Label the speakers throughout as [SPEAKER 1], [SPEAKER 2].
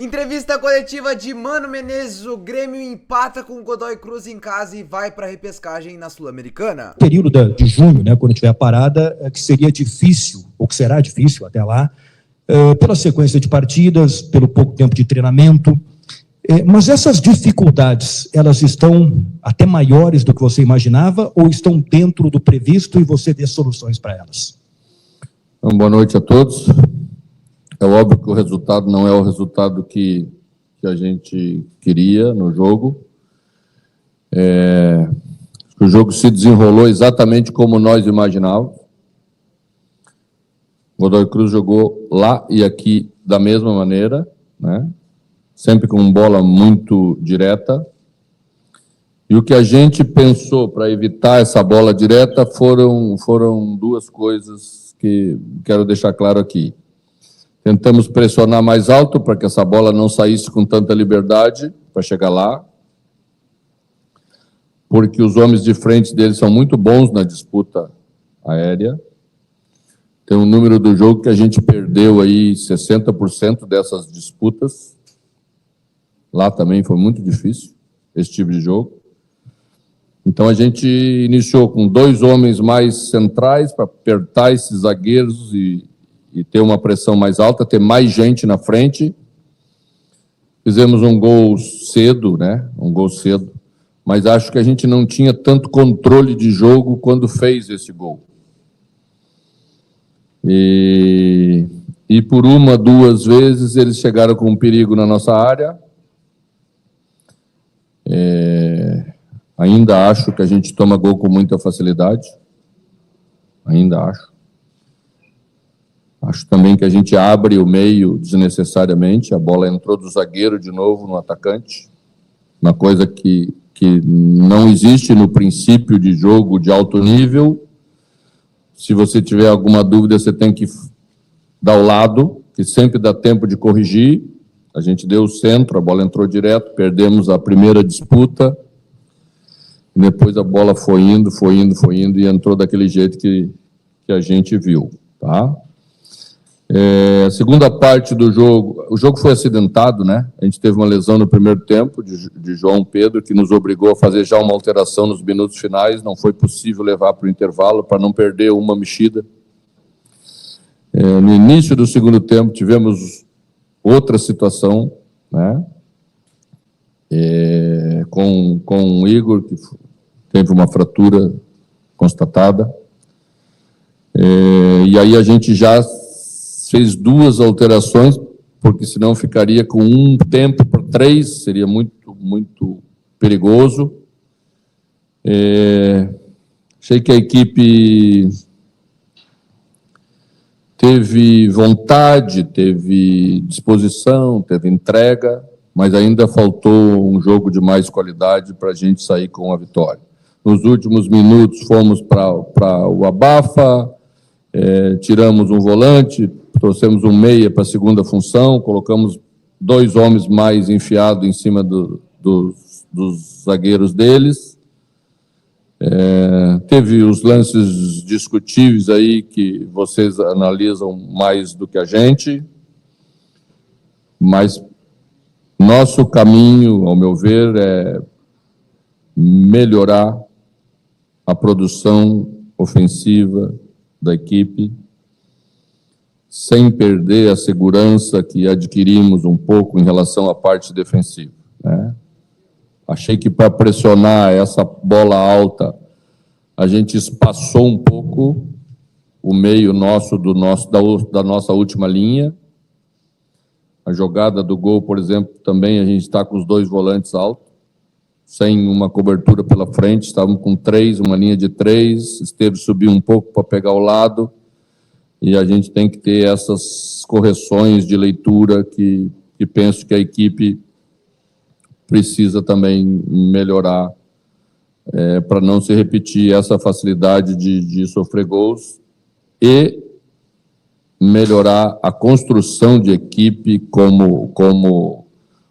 [SPEAKER 1] Entrevista coletiva de Mano Menezes, o Grêmio empata com o Godoy Cruz em casa e vai para a repescagem na Sul-Americana.
[SPEAKER 2] Período de junho, né, quando tiver a parada, que seria difícil, ou que será difícil até lá, pela sequência de partidas, pelo pouco tempo de treinamento. Mas essas dificuldades, elas estão até maiores do que você imaginava ou estão dentro do previsto e você vê soluções para elas?
[SPEAKER 3] Então, boa noite a todos. É óbvio que o resultado não é o resultado que a gente queria no jogo. O jogo se desenrolou exatamente como nós imaginávamos. O Godoy Cruz jogou lá e aqui da mesma maneira, né? Sempre com bola muito direta. E o que a gente pensou para evitar essa bola direta foram duas coisas que quero deixar claro aqui. Tentamos pressionar mais alto para que essa bola não saísse com tanta liberdade para chegar lá, porque os homens de frente deles são muito bons na disputa aérea. Tem um número do jogo que a gente perdeu aí 60% dessas disputas. Lá também foi muito difícil esse tipo de jogo. Então a gente iniciou com 2 homens mais centrais para apertar esses zagueiros e ter uma pressão mais alta, ter mais gente na frente. Fizemos um gol cedo, né? Um gol cedo. Mas acho que a gente não tinha tanto controle de jogo quando fez esse gol. E por 1, 2 vezes eles chegaram com um perigo na nossa área. Ainda acho que a gente toma gol com muita facilidade. Ainda acho. Acho também que a gente abre o meio desnecessariamente. A bola entrou do zagueiro de novo no atacante. Uma coisa que não existe no princípio de jogo de alto nível. Se você tiver alguma dúvida, você tem que dar o lado, que sempre dá tempo de corrigir. A gente deu o centro, a bola entrou direto, perdemos a primeira disputa. E depois a bola foi indo e entrou daquele jeito que a gente viu, tá? A segunda parte do jogo, o jogo foi acidentado, né? A gente teve uma lesão no primeiro tempo de João Pedro, que nos obrigou a fazer já uma alteração nos minutos finais. Não foi possível levar para o intervalo para não perder uma mexida. No início do segundo tempo tivemos outra situação, né? Com o Igor, que teve uma fratura constatada. E aí a gente já fez 2 alterações, porque senão ficaria com um tempo para 3, seria muito, muito perigoso. Achei que a equipe teve vontade, teve disposição, teve entrega, mas ainda faltou um jogo de mais qualidade para a gente sair com a vitória. Nos últimos minutos fomos para o abafa, tiramos um volante, trouxemos um meia para a segunda função, colocamos 2 homens mais enfiados em cima dos zagueiros deles. Teve os lances discutíveis aí que vocês analisam mais do que a gente, mas nosso caminho, ao meu ver, é melhorar a produção ofensiva da equipe, sem perder a segurança que adquirimos um pouco em relação à parte defensiva, né? Achei que para pressionar essa bola alta, a gente espaçou um pouco o meio da nossa última linha. A jogada do gol, por exemplo, também a gente está com os 2 volantes altos, sem uma cobertura pela frente, estávamos com 3, uma linha de 3, Esteves subiu um pouco para pegar o lado, e a gente tem que ter essas correções de leitura que penso que a equipe precisa também melhorar, para não se repetir essa facilidade de sofrer gols e melhorar a construção de equipe como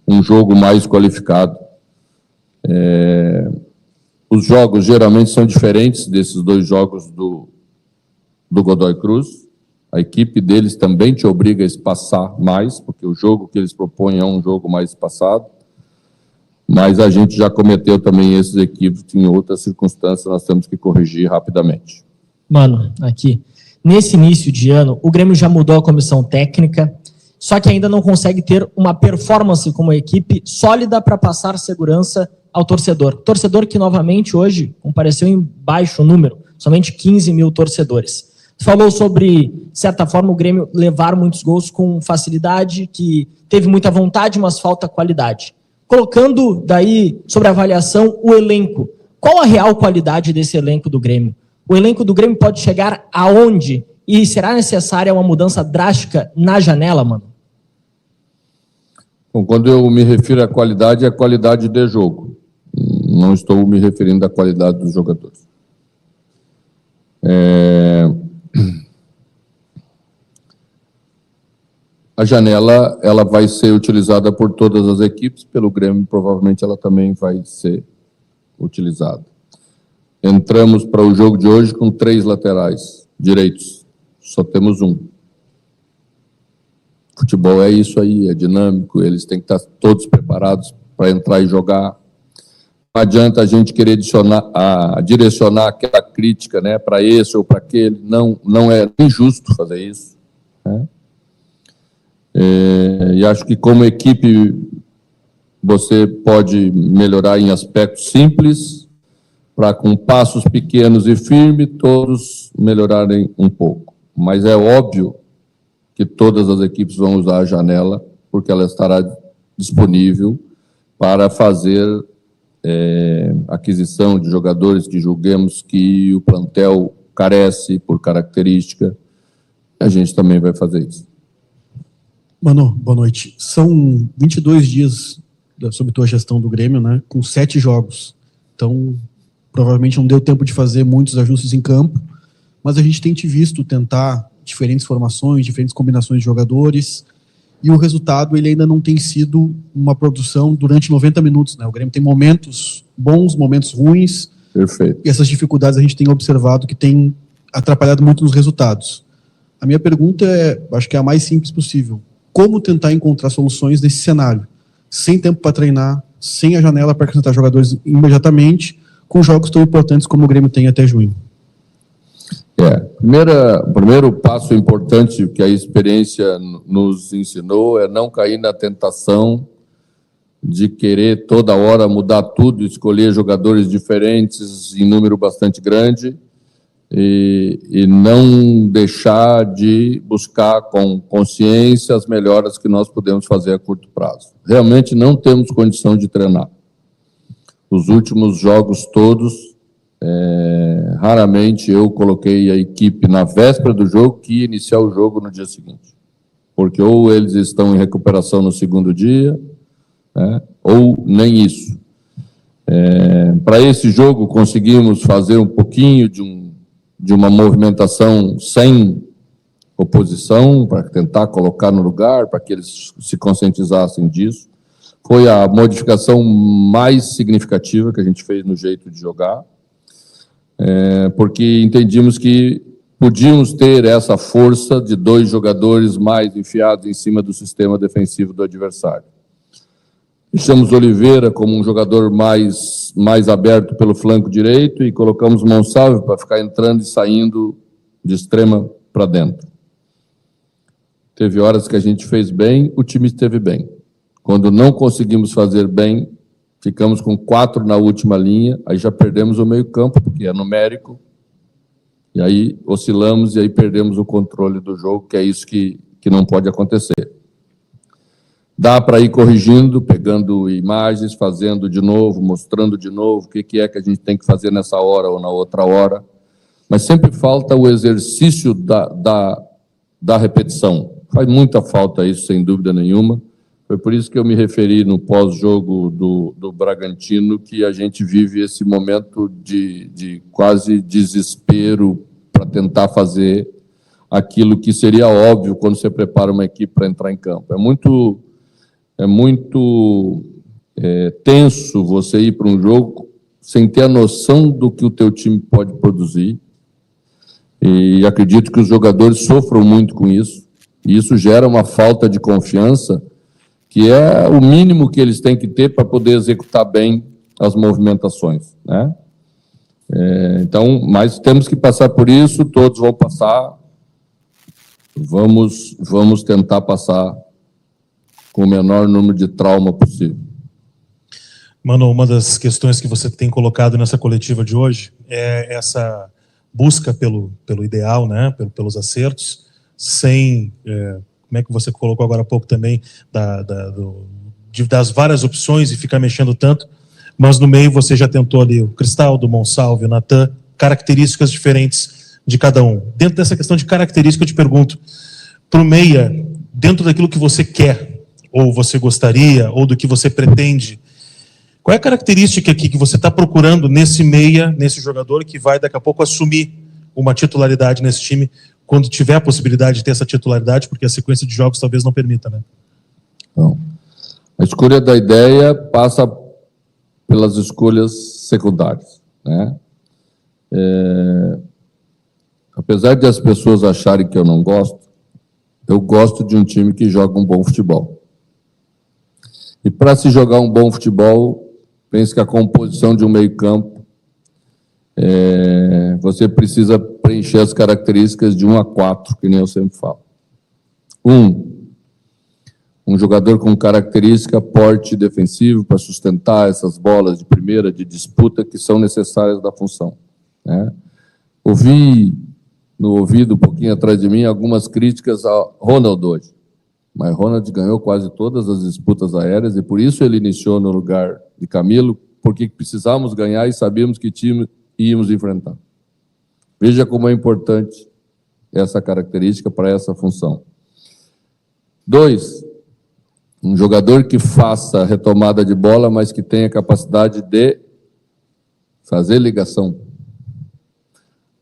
[SPEAKER 3] um jogo mais qualificado. Os jogos geralmente são diferentes desses 2 jogos do Godoy Cruz. A equipe deles também te obriga a espaçar mais, porque o jogo que eles propõem é um jogo mais espaçado. Mas a gente já cometeu também esses equívocos em outras circunstâncias, nós temos que corrigir rapidamente.
[SPEAKER 4] Mano, aqui, nesse início de ano, o Grêmio já mudou a comissão técnica, só que ainda não consegue ter uma performance como equipe sólida para passar segurança ao torcedor. Torcedor que, novamente, hoje compareceu em baixo número, somente 15 mil torcedores. Falou sobre, de certa forma, o Grêmio levar muitos gols com facilidade, que teve muita vontade, mas falta qualidade. Colocando daí sobre a avaliação o elenco. Qual a real qualidade desse elenco do Grêmio? O elenco do Grêmio pode chegar aonde? E será necessária uma mudança drástica na janela, mano?
[SPEAKER 3] Bom, quando eu me refiro à qualidade, é a qualidade de jogo. Não estou me referindo à qualidade dos jogadores. A janela, ela vai ser utilizada por todas as equipes, pelo Grêmio provavelmente ela também vai ser utilizada. Entramos para o jogo de hoje com 3 laterais direitos, só temos um. Futebol é isso aí, é dinâmico, eles têm que estar todos preparados para entrar e jogar. Não adianta a gente querer direcionar aquela crítica, né, para esse ou para aquele, não é injusto fazer isso, né? E acho que como equipe você pode melhorar em aspectos simples, para com passos pequenos e firmes, todos melhorarem um pouco. Mas é óbvio que todas as equipes vão usar a janela, porque ela estará disponível para fazer aquisição de jogadores que julguemos que o plantel carece por característica. A gente também vai fazer isso.
[SPEAKER 5] Mano, boa noite. São 22 dias sob tua gestão do Grêmio, né? Com 7 jogos. Então, provavelmente não deu tempo de fazer muitos ajustes em campo, mas a gente tem te visto tentar diferentes formações, diferentes combinações de jogadores, e o resultado ele ainda não tem sido uma produção durante 90 minutos, né? O Grêmio tem momentos bons, momentos ruins.
[SPEAKER 3] Perfeito.
[SPEAKER 5] E essas dificuldades a gente tem observado que tem atrapalhado muito nos resultados. A minha pergunta acho que é a mais simples possível. Como tentar encontrar soluções nesse cenário? Sem tempo para treinar, sem a janela para acrescentar jogadores imediatamente, com jogos tão importantes como o Grêmio tem até junho.
[SPEAKER 3] O primeiro passo importante que a experiência nos ensinou é não cair na tentação de querer toda hora mudar tudo, escolher jogadores diferentes em número bastante grande e não deixar de buscar com consciência as melhoras que nós podemos fazer a curto prazo. Realmente não temos condição de treinar. Os últimos jogos todos, raramente eu coloquei a equipe na véspera do jogo que ia iniciar o jogo no dia seguinte. Porque ou eles estão em recuperação no segundo dia, né, ou nem isso. Para esse jogo conseguimos fazer um pouquinho de uma movimentação sem oposição, para tentar colocar no lugar, para que eles se conscientizassem disso. Foi a modificação mais significativa que a gente fez no jeito de jogar, porque entendimos que podíamos ter essa força de 2 jogadores mais enfiados em cima do sistema defensivo do adversário. Deixamos Oliveira como um jogador mais aberto pelo flanco direito e colocamos Monsalve para ficar entrando e saindo de extrema para dentro. Teve horas que a gente fez bem, o time esteve bem. Quando não conseguimos fazer bem, ficamos com 4 na última linha, aí já perdemos o meio-campo, porque é numérico, e aí oscilamos e aí perdemos o controle do jogo, que é isso que não pode acontecer. Dá para ir corrigindo, pegando imagens, fazendo de novo, mostrando de novo o que é que a gente tem que fazer nessa hora ou na outra hora, mas sempre falta o exercício da repetição. Faz muita falta isso, sem dúvida nenhuma. Foi por isso que eu me referi no pós-jogo do Bragantino, que a gente vive esse momento de quase desespero para tentar fazer aquilo que seria óbvio quando você prepara uma equipe para entrar em campo. É muito tenso você ir para um jogo sem ter a noção do que o teu time pode produzir. E acredito que os jogadores sofram muito com isso, e isso gera uma falta de confiança, que é o mínimo que eles têm que ter para poder executar bem as movimentações, né? Então, mas temos que passar por isso, todos vão passar, vamos tentar passar com o menor número de trauma possível.
[SPEAKER 6] Mano, uma das questões que você tem colocado nessa coletiva de hoje é essa busca pelo ideal, né, pelos acertos, sem, como é que você colocou agora há pouco também, das várias opções e ficar mexendo tanto, mas no meio você já tentou ali o Cristaldo, o Monsalve, o Natan, características diferentes de cada um. Dentro dessa questão de característica, eu te pergunto, para o meia, dentro daquilo que você quer, ou você gostaria, ou do que você pretende, qual é a característica aqui que você está procurando nesse meia, nesse jogador que vai daqui a pouco assumir uma titularidade nesse time, quando tiver a possibilidade de ter essa titularidade, porque a sequência de jogos talvez não permita, né?
[SPEAKER 3] Então, a escolha da ideia passa pelas escolhas secundárias, né? Apesar de as pessoas acharem que eu não gosto, eu gosto de um time que joga um bom futebol. E para se jogar um bom futebol, penso que a composição de um meio-campo, você precisa preencher as características de 1 a 4, que nem eu sempre falo. Um jogador com característica, porte defensivo para sustentar essas bolas de primeira, de disputa, que são necessárias da função, né? Ouvi no ouvido, um pouquinho atrás de mim, algumas críticas ao Ronald hoje. Mas Ronald ganhou quase todas as disputas aéreas e por isso ele iniciou no lugar de Camilo, porque precisávamos ganhar e sabíamos que time íamos enfrentar. Veja como é importante essa característica para essa função. 2, um jogador que faça retomada de bola, mas que tenha capacidade de fazer ligação,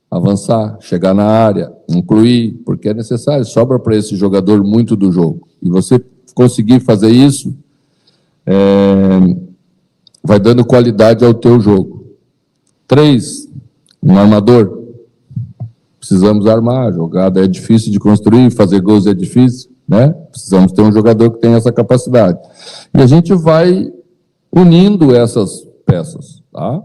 [SPEAKER 3] avançar, chegar na área, incluir, porque é necessário, sobra para esse jogador muito do jogo. E você conseguir fazer isso, vai dando qualidade ao teu jogo. 3, um armador. Precisamos armar, a jogada é difícil de construir, fazer gols é difícil, né? Precisamos ter um jogador que tenha essa capacidade. E a gente vai unindo essas peças, tá?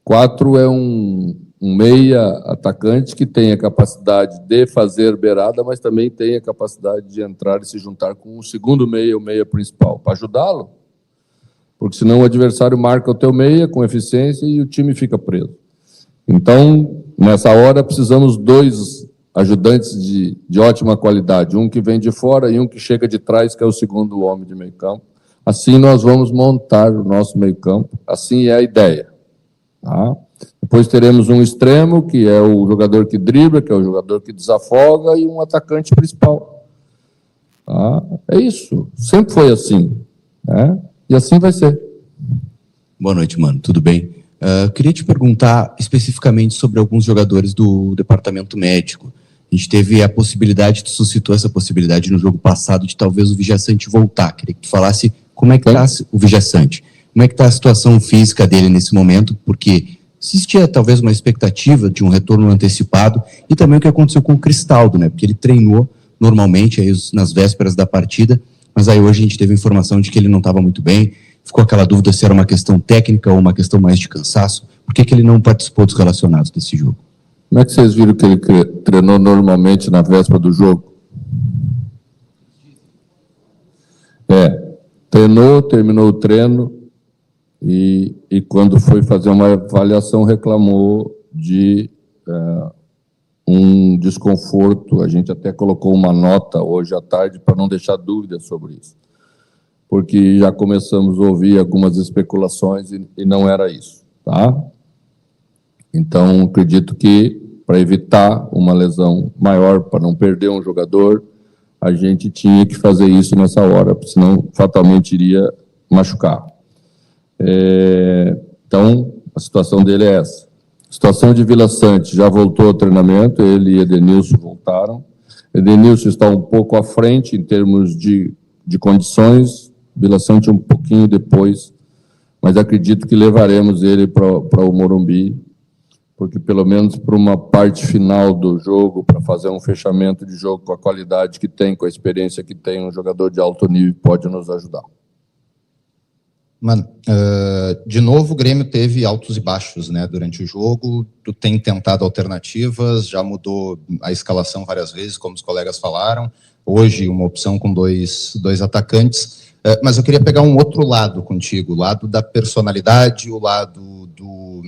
[SPEAKER 3] 4 é um meia atacante que tem a capacidade de fazer beirada, mas também tem a capacidade de entrar e se juntar com o segundo meia, o meia principal, para ajudá-lo. Porque senão o adversário marca o teu meia com eficiência e o time fica preso. Então, nessa hora, precisamos 2 ajudantes de ótima qualidade, um que vem de fora e um que chega de trás, que é o segundo homem de meio campo. Assim nós vamos montar o nosso meio campo, assim é a ideia. Tá? Depois teremos um extremo, que é o jogador que dribla, que é o jogador que desafoga, e um atacante principal. Tá? É isso, sempre foi assim, né? E assim vai ser.
[SPEAKER 7] Boa noite, mano, tudo bem? Queria te perguntar especificamente sobre alguns jogadores do departamento médico. A gente teve a possibilidade, tu suscitou essa possibilidade no jogo passado de talvez o Vijaçante voltar. Queria que tu falasse como é que está o Vijaçante. Como é que está a situação física dele nesse momento, porque existia talvez uma expectativa de um retorno antecipado, e também o que aconteceu com o Cristaldo, né? Porque ele treinou normalmente aí nas vésperas da partida, mas aí hoje a gente teve informação de que ele não estava muito bem, ficou aquela dúvida se era uma questão técnica ou uma questão mais de cansaço. Por que ele não participou dos relacionados desse jogo?
[SPEAKER 3] Como é que vocês viram que ele treinou normalmente na véspera do jogo? Treinou, terminou o treino e quando foi fazer uma avaliação reclamou de um desconforto. A gente até colocou uma nota hoje à tarde para não deixar dúvidas sobre isso, porque já começamos a ouvir algumas especulações e não era isso, tá? Então, acredito que, para evitar uma lesão maior, para não perder um jogador, a gente tinha que fazer isso nessa hora, senão fatalmente iria machucar. Então, a situação dele é essa. A situação de Vilaçante já voltou ao treinamento, ele e Edenilson voltaram. Edenilson está um pouco à frente em termos de condições, Vilaçante um pouquinho depois, mas acredito que levaremos ele para o Morumbi porque pelo menos para uma parte final do jogo, para fazer um fechamento de jogo com a qualidade que tem, com a experiência que tem, um jogador de alto nível pode nos ajudar.
[SPEAKER 8] Mano, de novo o Grêmio teve altos e baixos, né, durante o jogo. Tu tem tentado alternativas, já mudou a escalação várias vezes, como os colegas falaram. Hoje uma opção com dois atacantes, mas eu queria pegar um outro lado contigo, o lado da personalidade, o lado do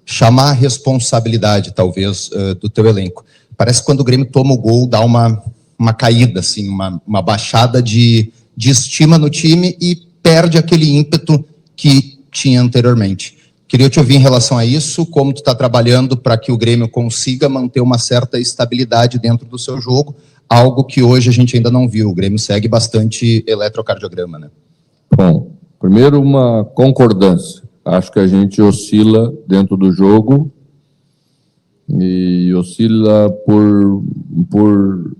[SPEAKER 8] chamar a responsabilidade, talvez, do teu elenco. Parece que quando o Grêmio toma o gol, dá uma caída, assim, uma baixada de estima no time e perde aquele ímpeto que tinha anteriormente. Queria te ouvir em relação a isso, como tu está trabalhando para que o Grêmio consiga manter uma certa estabilidade dentro do seu jogo, algo que hoje a gente ainda não viu. O Grêmio segue bastante eletrocardiograma, né?
[SPEAKER 3] Bom, primeiro uma concordância. Acho que a gente oscila dentro do jogo e oscila por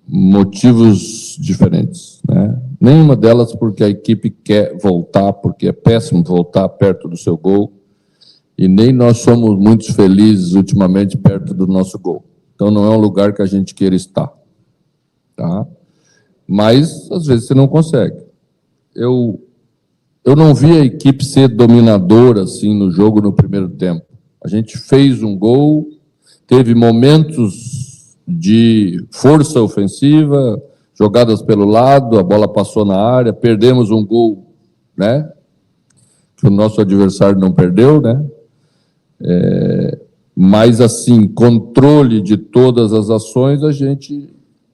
[SPEAKER 3] motivos diferentes, né? Nenhuma delas porque a equipe quer voltar, porque é péssimo voltar perto do seu gol, e nem nós somos muito felizes ultimamente perto do nosso gol. Então não é um lugar que a gente queira estar, tá? Mas às vezes você não consegue. Eu não vi a equipe ser dominadora assim no jogo no primeiro tempo. A gente fez um gol, teve momentos de força ofensiva, jogadas pelo lado, a bola passou na área, perdemos um gol, né, que o nosso adversário não perdeu, né? Mas, assim, controle de todas as ações a gente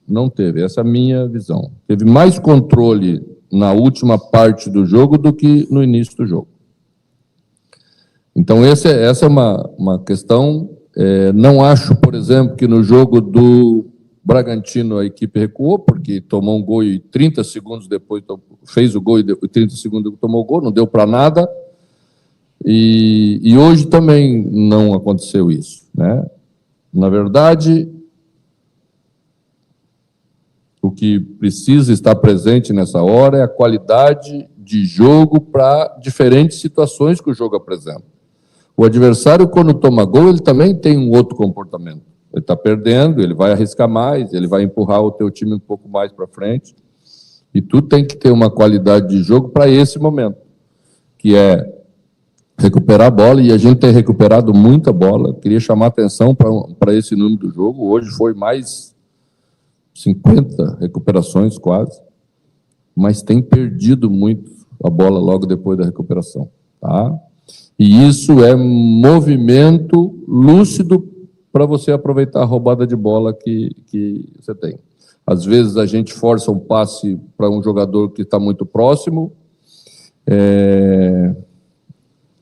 [SPEAKER 3] não teve. Essa é a minha visão. Teve mais controle na última parte do jogo do que no início do jogo. Então, essa é uma questão. Não acho, por exemplo, que no jogo do Bragantino a equipe recuou, porque tomou um gol e 30 segundos depois fez o gol e 30 segundos tomou o gol, não deu para nada. E hoje também não aconteceu isso, né? Na verdade, o que precisa estar presente nessa hora é a qualidade de jogo para diferentes situações que o jogo apresenta. O adversário, quando toma gol, ele também tem um outro comportamento. Ele está perdendo, ele vai arriscar mais, ele vai empurrar o teu time um pouco mais para frente. E tu tem que ter uma qualidade de jogo para esse momento, que é recuperar a bola, e a gente tem recuperado muita bola. Queria chamar a atenção para esse número do jogo. Hoje foi mais 50 recuperações quase, mas tem perdido muito a bola logo depois da recuperação, tá? E isso é movimento lúcido para você aproveitar a roubada de bola que você tem. Às vezes a gente força um passe para um jogador que está muito próximo,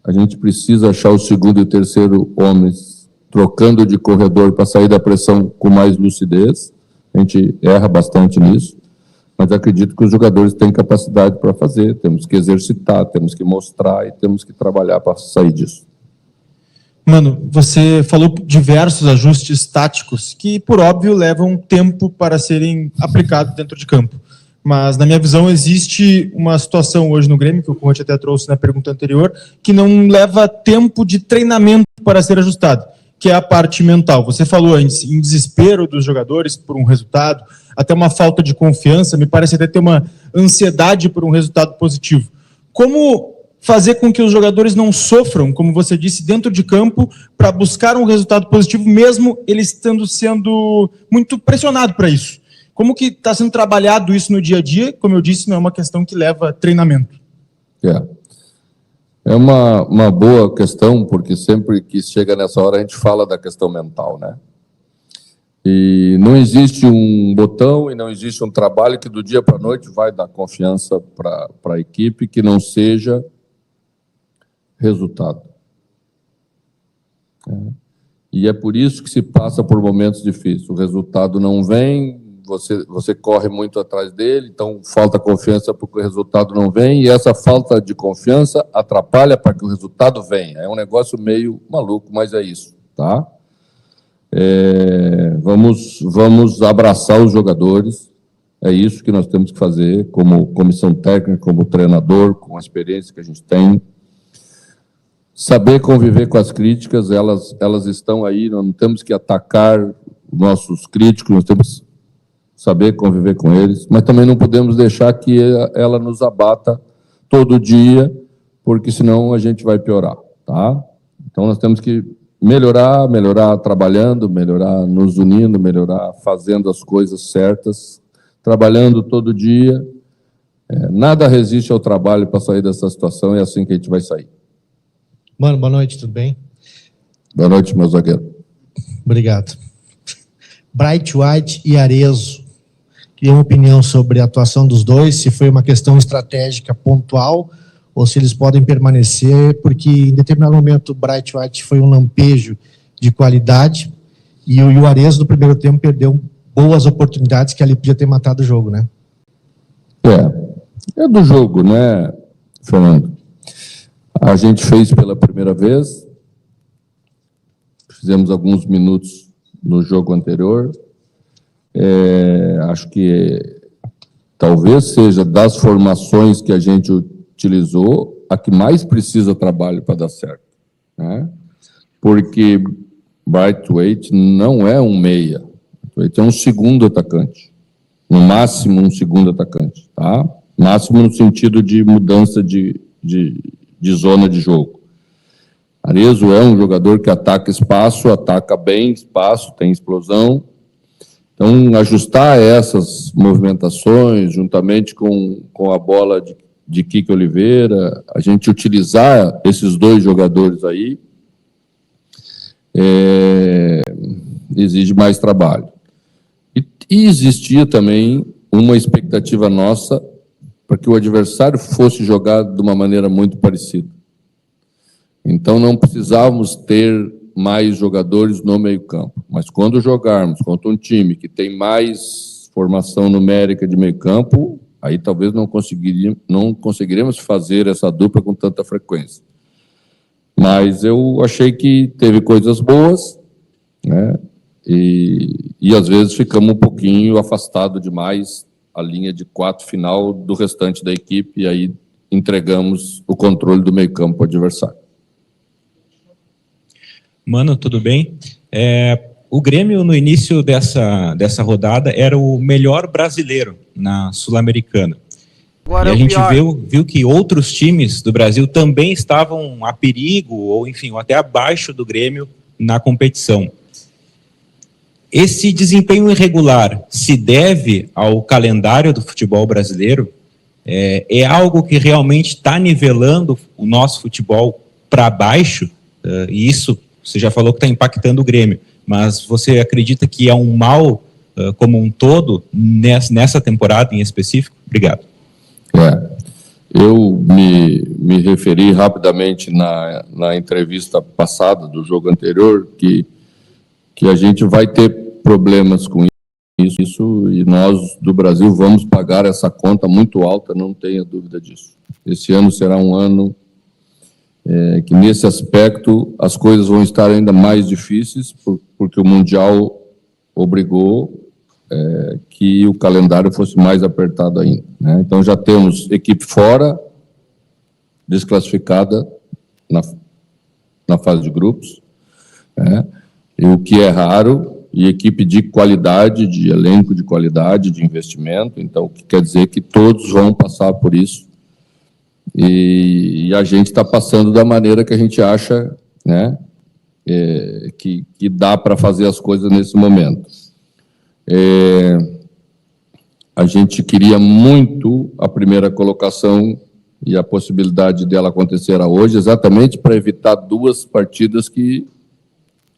[SPEAKER 3] a gente precisa achar o segundo e o terceiro homens trocando de corredor para sair da pressão com mais lucidez. A gente erra bastante nisso, mas acredito que os jogadores têm capacidade para fazer, temos que exercitar, temos que mostrar e temos que trabalhar para sair disso.
[SPEAKER 6] Mano, você falou diversos ajustes táticos que, por óbvio, levam tempo para serem aplicados dentro de campo. Mas, na minha visão, existe uma situação hoje no Grêmio, que o Conte até trouxe na pergunta anterior, que não leva tempo de treinamento para ser ajustado, que é a parte mental. Você falou em desespero dos jogadores por um resultado, até uma falta de confiança, me parece até ter uma ansiedade por um resultado positivo. Como fazer com que os jogadores não sofram, como você disse, dentro de campo, para buscar um resultado positivo, mesmo eles estando sendo muito pressionados para isso? Como que está sendo trabalhado isso no dia a dia? Como eu disse, não é uma questão que leva treinamento.
[SPEAKER 3] É uma boa questão, porque sempre que chega nessa hora a gente fala da questão mental, né? E não existe um botão e não existe um trabalho que do dia para a noite vai dar confiança para a equipe que não seja resultado. E é por isso que se passa por momentos difíceis. O resultado não vem, você corre muito atrás dele, então falta confiança porque o resultado não vem, e essa falta de confiança atrapalha para que o resultado venha. É um negócio meio maluco, mas é isso, tá? Vamos abraçar os jogadores, é isso que nós temos que fazer, como comissão técnica, como treinador, com a experiência que a gente tem. saber conviver com as críticas, elas estão aí, nós não temos que atacar nossos críticos, nós temos que saber conviver com eles, mas também não podemos deixar que ela nos abata todo dia, porque senão a gente vai piorar, tá? Então nós temos que melhorar trabalhando, melhorar nos unindo, melhorar fazendo as coisas certas, trabalhando todo dia. Nada resiste ao trabalho para sair dessa situação, é assim que a gente vai sair.
[SPEAKER 9] Mano, boa noite, tudo bem?
[SPEAKER 3] Boa noite, meu zagueiro.
[SPEAKER 9] Obrigado. Bright White e Arezzo. Queria uma opinião sobre a atuação dos dois, se foi uma questão estratégica pontual ou se eles podem permanecer, porque em determinado momento o Bright White foi um lampejo de qualidade e o Arezzo no primeiro tempo perdeu boas oportunidades que ali podia ter matado o jogo, né?
[SPEAKER 3] É do jogo, né, Fernando? A gente fez pela primeira vez, fizemos alguns minutos no jogo anterior. Acho que talvez seja das formações que a gente utilizou a que mais precisa trabalho para dar certo, né? Porque Braithwaite não é um meia, Braithwaite é um segundo atacante, no máximo um segundo atacante, tá? Máximo no sentido de mudança de zona de jogo. Arezzo é um jogador que ataca espaço, ataca bem espaço, tem explosão. Então, ajustar essas movimentações, juntamente com a bola de Kiko Oliveira, a gente utilizar esses dois jogadores aí, exige mais trabalho. E existia também uma expectativa nossa para que o adversário fosse jogar de uma maneira muito parecida. Então, não precisávamos ter mais jogadores no meio-campo. Mas quando jogarmos contra um time que tem mais formação numérica de meio-campo, aí talvez não conseguiremos fazer essa dupla com tanta frequência. Mas eu achei que teve coisas boas, né? E às vezes ficamos um pouquinho afastados demais a linha de 4 final do restante da equipe, e aí entregamos o controle do meio-campo ao adversário.
[SPEAKER 10] Mano, tudo bem? O Grêmio, no início dessa rodada, era o melhor brasileiro na Sul-Americana. E a gente viu que outros times do Brasil também estavam a perigo, ou enfim, até abaixo do Grêmio na competição. Esse desempenho irregular se deve ao calendário do futebol brasileiro? É algo que realmente está nivelando o nosso futebol para baixo? E isso, você já falou que está impactando o Grêmio, mas você acredita que é um mal como um todo nessa temporada em específico? Obrigado.
[SPEAKER 3] Eu me referi rapidamente na entrevista passada do jogo anterior que a gente vai ter problemas com isso e nós do Brasil vamos pagar essa conta muito alta, não tenha dúvida disso. Esse ano será um ano que nesse aspecto as coisas vão estar ainda mais difíceis, porque o Mundial obrigou que o calendário fosse mais apertado ainda, né? Então já temos equipe fora, desclassificada na fase de grupos, né? E o que é raro, e equipe de qualidade, de elenco de qualidade, de investimento, então o que quer dizer que todos vão passar por isso. E a gente está passando da maneira que a gente acha, né, que dá para fazer as coisas nesse momento. A gente queria muito a primeira colocação e a possibilidade dela acontecer hoje, exatamente para evitar 2 partidas que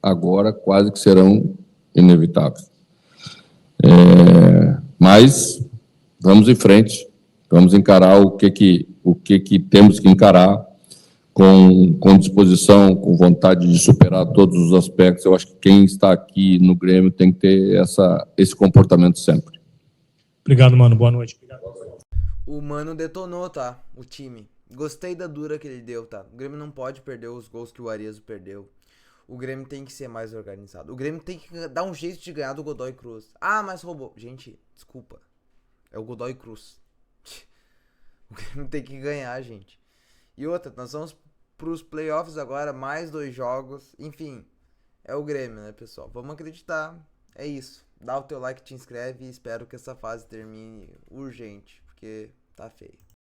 [SPEAKER 3] agora quase que serão inevitáveis. Mas vamos em frente, vamos encarar o que temos que encarar com disposição, com vontade de superar todos os aspectos. Eu acho que quem está aqui no Grêmio tem que ter esse comportamento sempre.
[SPEAKER 6] Obrigado, Mano. Boa noite. Obrigado.
[SPEAKER 1] O Mano detonou, tá? O time. Gostei da dura que ele deu, tá? O Grêmio não pode perder os gols que o Arezzo perdeu. O Grêmio tem que ser mais organizado. O Grêmio tem que dar um jeito de ganhar do Godoy Cruz. Ah, mas roubou. Gente, desculpa. É o Godoy Cruz. O Grêmio tem que ganhar, gente. E outra, nós vamos pros playoffs agora, mais 2 jogos. Enfim, é o Grêmio, né, pessoal? Vamos acreditar. É isso. Dá o teu like, te inscreve e espero que essa fase termine urgente, porque tá feio.